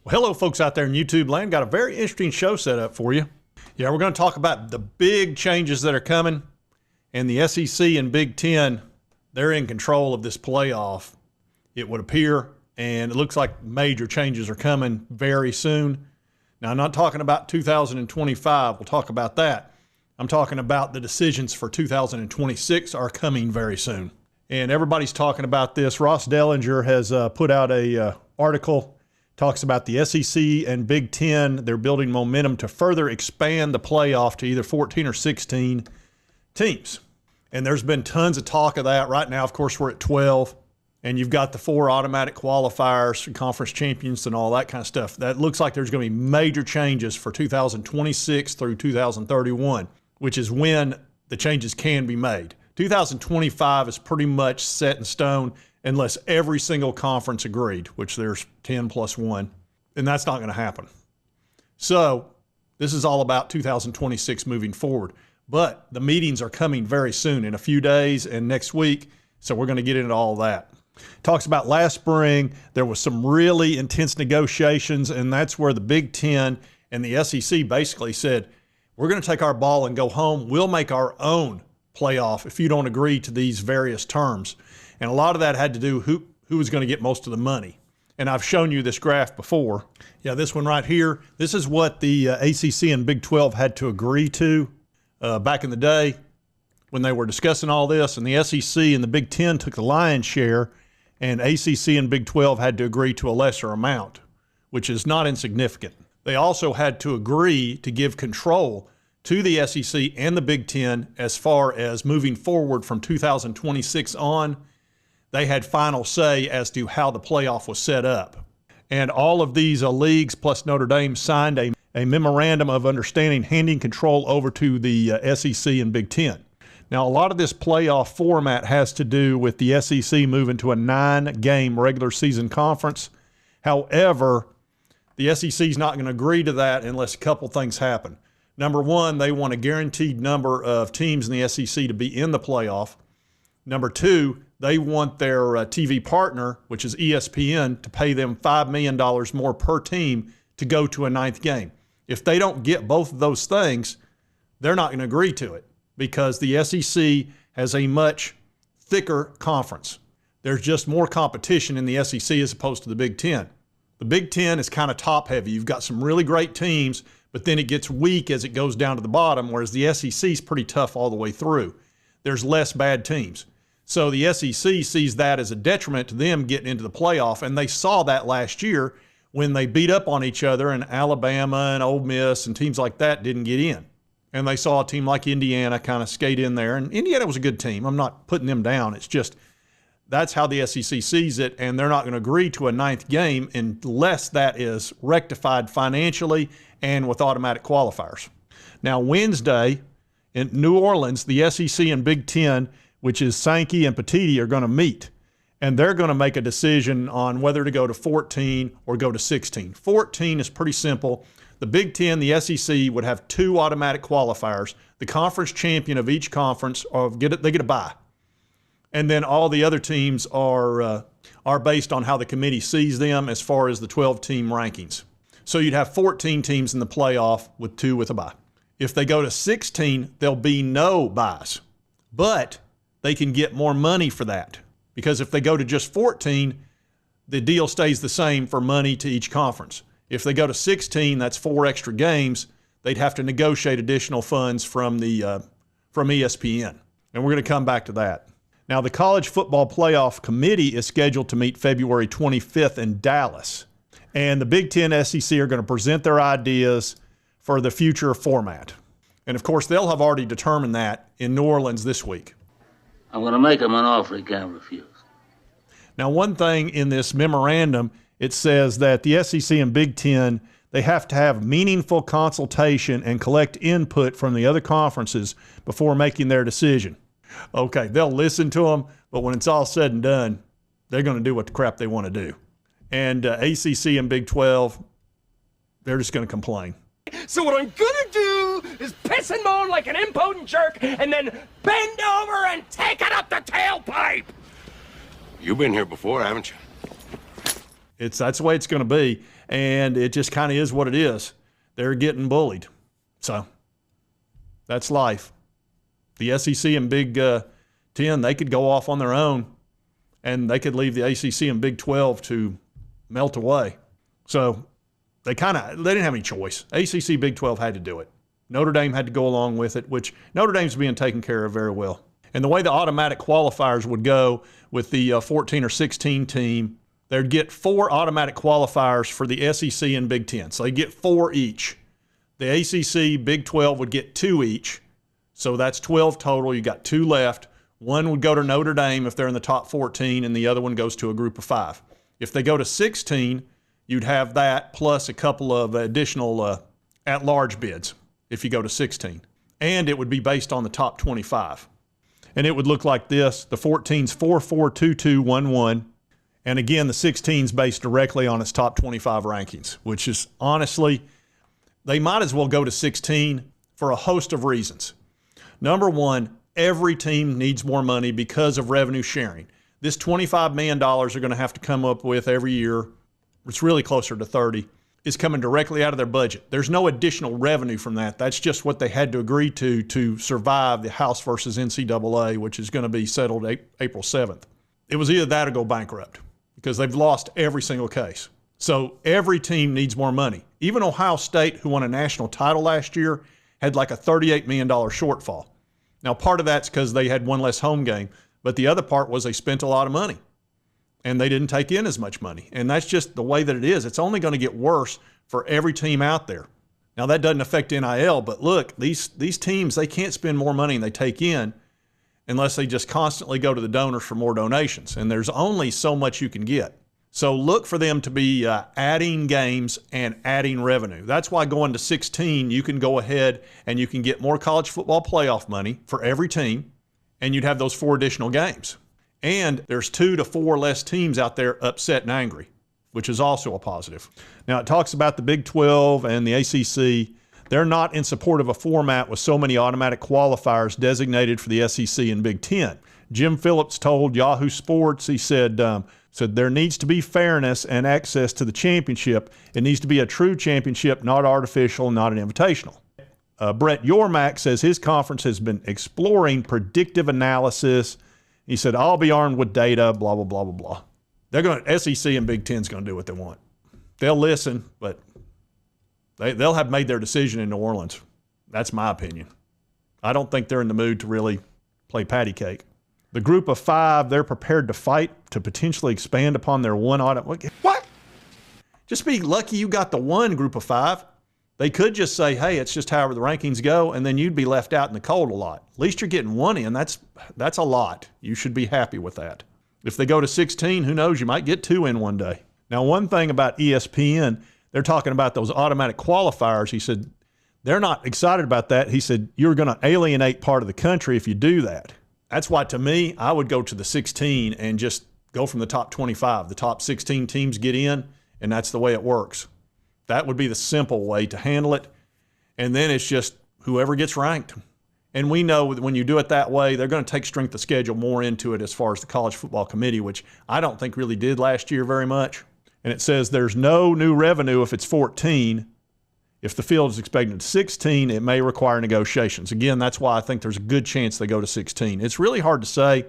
Well, hello, folks out there in YouTube land. Got a very interesting show set up for you. Yeah, we're going to talk about the big changes that are coming, and the SEC and Big Ten, they're in control of this playoff, it would appear, and it looks like major changes are coming very soon. Now, I'm not talking about 2025. We'll talk about that. I'm talking about the decisions for 2026 are coming very soon. And everybody's talking about this. Ross Dellinger has put out a article, talks about the SEC and Big Ten. They're building momentum to further expand the playoff to either 14 or 16 teams. And there's been tons of talk of that. Right now, of course, we're at 12. And you've got the 4 automatic qualifiers, conference champions, and all that kind of stuff. That looks like there's going to be major changes for 2026 through 2031, which is when the changes can be made. 2025 is pretty much set in stone unless every single conference agreed, which there's 10 plus 1, and that's not going to happen. So this is all about 2026 moving forward. But the meetings are coming very soon, in a few days and next week, so we're going to get into all that. Talks about last spring, there was some really intense negotiations, and that's where the Big Ten and the SEC basically said, we're going to take our ball and go home. We'll make our own playoff if you don't agree to these various terms. And a lot of that had to do who was going to get most of the money. And I've shown you this graph before. Yeah, this one right here. This is what the ACC and Big 12 had to agree to back in the day when they were discussing all this. And the SEC and the Big 10 took the lion's share, and ACC and Big 12 had to agree to a lesser amount, which is not insignificant. They also had to agree to give control to the SEC and the Big Ten as far as moving forward from 2026 on. They had final say as to how the playoff was set up. And all of these leagues plus Notre Dame signed a memorandum of understanding handing control over to the SEC and Big Ten. Now, a lot of this playoff format has to do with the SEC moving to a 9-game regular season conference. However, the SEC is not going to agree to that unless a couple things happen. Number one, they want a guaranteed number of teams in the SEC to be in the playoff. Number two, they want their TV partner, which is ESPN, to pay them $5 million more per team to go to a 9th game. If they don't get both of those things, they're not going to agree to it because the SEC has a much thicker conference. There's just more competition in the SEC as opposed to the Big Ten. The Big Ten is kind of top heavy. You've got some really great teams, but then it gets weak as it goes down to the bottom, whereas the SEC is pretty tough all the way through. There's less bad teams. So the SEC sees that as a detriment to them getting into the playoff, and they saw that last year when they beat up on each other, and Alabama and Ole Miss and teams like that didn't get in. And they saw a team like Indiana kind of skate in there, and Indiana was a good team. I'm not putting them down. It's just that's how the SEC sees it, and they're not going to agree to a 9th game unless that is rectified financially and with automatic qualifiers. Now, Wednesday in New Orleans, the SEC and Big Ten, which is Sankey and Petiti, are going to meet, and they're going to make a decision on whether to go to 14 or go to 16. 14 is pretty simple. The Big Ten, the SEC, would have 2 automatic qualifiers. The conference champion of each conference, they get a bye. And then all the other teams are based on how the committee sees them as far as the 12-team rankings. So you'd have 14 teams in the playoff with 2 with a bye. If they go to 16, there'll be no byes. But they can get more money for that. Because if they go to just 14, the deal stays the same for money to each conference. If they go to 16, that's 4 extra games. They'd have to negotiate additional funds from ESPN. And we're going to come back to that. Now, the College Football Playoff Committee is scheduled to meet February 25th in Dallas. And the Big Ten, SEC are going to present their ideas for the future format. And, of course, they'll have already determined that in New Orleans this week. I'm going to make him an offer he can't refuse. Now, one thing in this memorandum, it says that the SEC and Big Ten, they have to have meaningful consultation and collect input from the other conferences before making their decision. Okay, they'll listen to them, but when it's all said and done, they're going to do what the crap they want to do. And ACC and Big 12, they're just going to complain. So what I'm gonna do is piss and moan like an impotent jerk and then bend over and take it up the tailpipe! You've been here before, haven't you? That's the way it's going to be. and it just kind of is what it is. They're getting bullied. So that's life. The SEC and Big Ten, they could go off on their own, and they could leave the ACC and Big 12 to melt away. So they didn't have any choice. ACC, Big 12 had to do it. Notre Dame had to go along with it, which Notre Dame's being taken care of very well. And the way the automatic qualifiers would go with the 14 or 16 team, they'd get 4 automatic qualifiers for the SEC and Big 10. So they get 4 each. The ACC, Big 12 would get 2 each. So that's 12 total. You got 2 left. One would go to Notre Dame if they're in the top 14, and the other one goes to a group of 5. If they go to 16, you'd have that plus a couple of additional at-large bids if you go to 16. And it would be based on the top 25. And it would look like this. The 14's 4-4-2-2-1-1. And again, the 16's based directly on its top 25 rankings, which is honestly, they might as well go to 16 for a host of reasons. Number one, every team needs more money because of revenue sharing. This $25 million they're going to have to come up with every year, it's really closer to 30, is coming directly out of their budget. There's no additional revenue from that. That's just what they had to agree to survive the House versus NCAA, which is going to be settled April 7th. It was either that or go bankrupt because they've lost every single case. So every team needs more money. Even Ohio State, who won a national title last year, had like a $38 million shortfall. Now, part of that's because they had one less home game, but the other part was they spent a lot of money. And they didn't take in as much money. And that's just the way that it is. It's only going to get worse for every team out there. Now, that doesn't affect NIL, but look, these teams, they can't spend more money than they take in unless they just constantly go to the donors for more donations. And there's only so much you can get. So look for them to be adding games and adding revenue. That's why going to 16, you can go ahead and you can get more college football playoff money for every team, and you'd have those 4 additional games. And there's 2 to 4 less teams out there upset and angry, which is also a positive. Now, it talks about the Big 12 and the ACC. They're not in support of a format with so many automatic qualifiers designated for the SEC and Big 10. Jim Phillips told Yahoo Sports, he said there needs to be fairness and access to the championship. It needs to be a true championship, not artificial, not an invitational. Brett Yormack says his conference has been exploring predictive analysis. He said, I'll be armed with data, blah, blah, blah, blah, blah. SEC and Big Ten's going to do what they want. They'll listen, but they'll have made their decision in New Orleans. That's my opinion. I don't think they're in the mood to really play patty cake. The group of 5, they're prepared to fight to potentially expand upon their one audit. What? Just be lucky you got the one group of 5. They could just say, hey, it's just however the rankings go, and then you'd be left out in the cold a lot. At least you're getting 1 in. That's a lot. You should be happy with that. If they go to 16, who knows? You might get 2 in one day. Now, one thing about ESPN, they're talking about those automatic qualifiers. He said, they're not excited about that. He said, you're going to alienate part of the country if you do that. That's why, to me, I would go to the 16 and just go from the top 25. The top 16 teams get in, and that's the way it works. That would be the simple way to handle it. And then it's just whoever gets ranked. And we know that when you do it that way, they're going to take strength of schedule more into it as far as the College Football Committee, which I don't think really did last year very much. And it says there's no new revenue if it's 14. If the field is expected to 16, it may require negotiations. Again, that's why I think there's a good chance they go to 16. It's really hard to say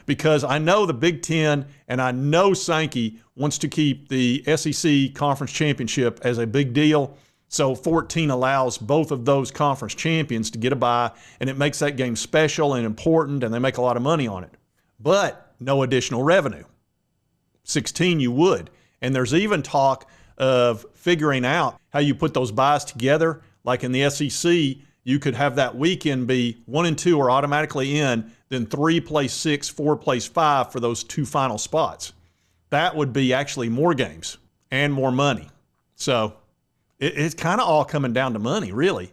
because I know the Big Ten and I know Sankey wants to keep the SEC Conference Championship as a big deal. So 14 allows both of those conference champions to get a bye, and it makes that game special and important, and they make a lot of money on it. But no additional revenue. 16 you would. And there's even talk of figuring out how you put those buys together. Like in the SEC, you could have that weekend be 1 and 2 are automatically in, then 3 plays 6, 4 plays 5 for those 2 final spots. That would be actually more games and more money. So it's kind of all coming down to money, really.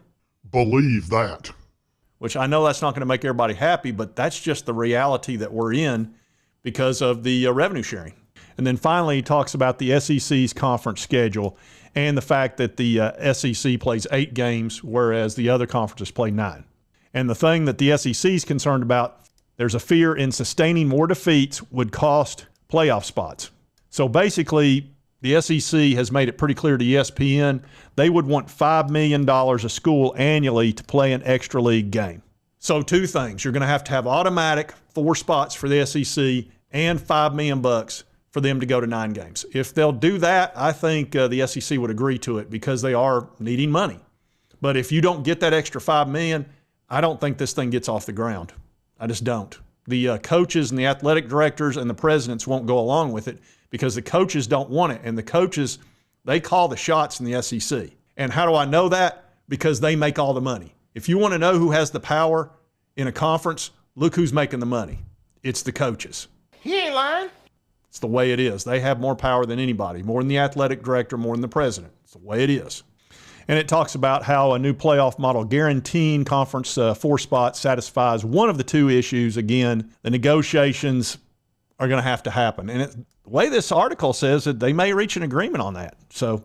Believe that. Which I know that's not going to make everybody happy, but that's just the reality that we're in because of the revenue sharing. And then finally, he talks about the SEC's conference schedule and the fact that the SEC plays 8 games, whereas the other conferences play 9. And the thing that the SEC is concerned about, there's a fear in sustaining more defeats would cost playoff spots. So basically, the SEC has made it pretty clear to ESPN they would want $5 million a school annually to play an extra league game. So two things. You're going to have automatic 4 spots for the SEC and $5 million for them to go to 9 games. If they'll do that, I think the SEC would agree to it because they are needing money. But if you don't get that extra $5 million, I don't think this thing gets off the ground. I just don't. The coaches and the athletic directors and the presidents won't go along with it because the coaches don't want it. And the coaches, they call the shots in the SEC. And how do I know that? Because they make all the money. If you want to know who has the power in a conference, look who's making the money. It's the coaches. He ain't lying. It's the way it is. They have more power than anybody, more than the athletic director, more than the president. It's the way it is. And it talks about how a new playoff model guaranteeing conference 4 spots satisfies one of the 2 issues. Again, the negotiations are going to happen. And the way this article says that they may reach an agreement on that. So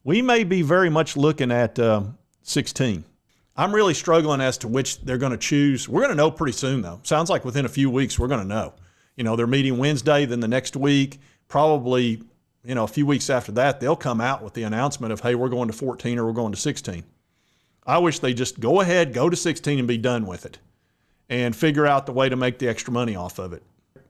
we may be very much looking at 16. I'm really struggling as to which they're going to choose. We're going to know pretty soon, though. Sounds like within a few weeks we're going to know. You know, they're meeting Wednesday, then the next week, probably, you know, a few weeks after that, they'll come out with the announcement of, hey, we're going to 14 or we're going to 16. I wish they just go ahead, go to 16 and be done with it and figure out the way to make the extra money off of it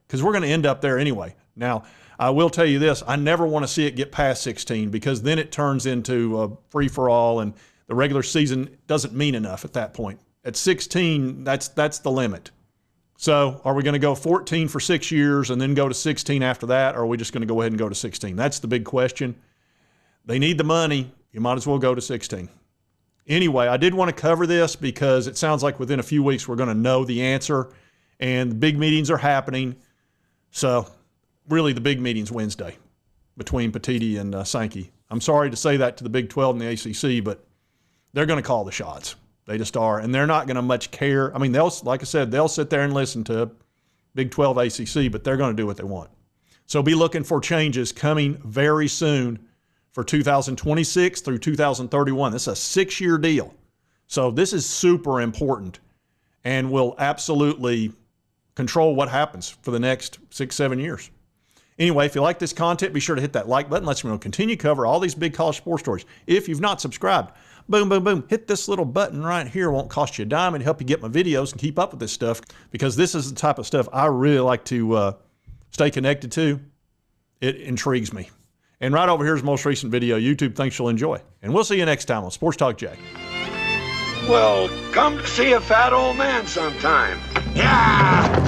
because we're going to end up there anyway. Now, I will tell you this. I never want to see it get past 16 because then it turns into a free-for-all and the regular season doesn't mean enough at that point. At 16, that's the limit. So are we going to go 14 for 6 years and then go to 16 after that, or are we just going to go ahead and go to 16? That's the big question. They need the money. You might as well go to 16. Anyway, I did want to cover this because it sounds like within a few weeks we're going to know the answer, and the big meetings are happening. So really the big meeting's Wednesday between Petitti and Sankey. I'm sorry to say that to the Big 12 and the ACC, but they're going to call the shots. They just are, and they're not going to much care. I mean, like I said, they'll sit there and listen to Big 12 ACC, but they're going to do what they want. So be looking for changes coming very soon for 2026 through 2031. This is a 6-year deal. So this is super important and will absolutely control what happens for the next 6-7 years. Anyway, if you like this content, be sure to hit that like button. Let's continue to cover all these big college sports stories. If you've not subscribed, boom, boom, boom. Hit this little button right here. It won't cost you a dime. It'll help you get my videos and keep up with this stuff because this is the type of stuff I really like to stay connected to. It intrigues me. And right over here is the most recent video YouTube thinks you'll enjoy. And we'll see you next time on Sports Talk Jay. Well, come to see a fat old man sometime. Yeah!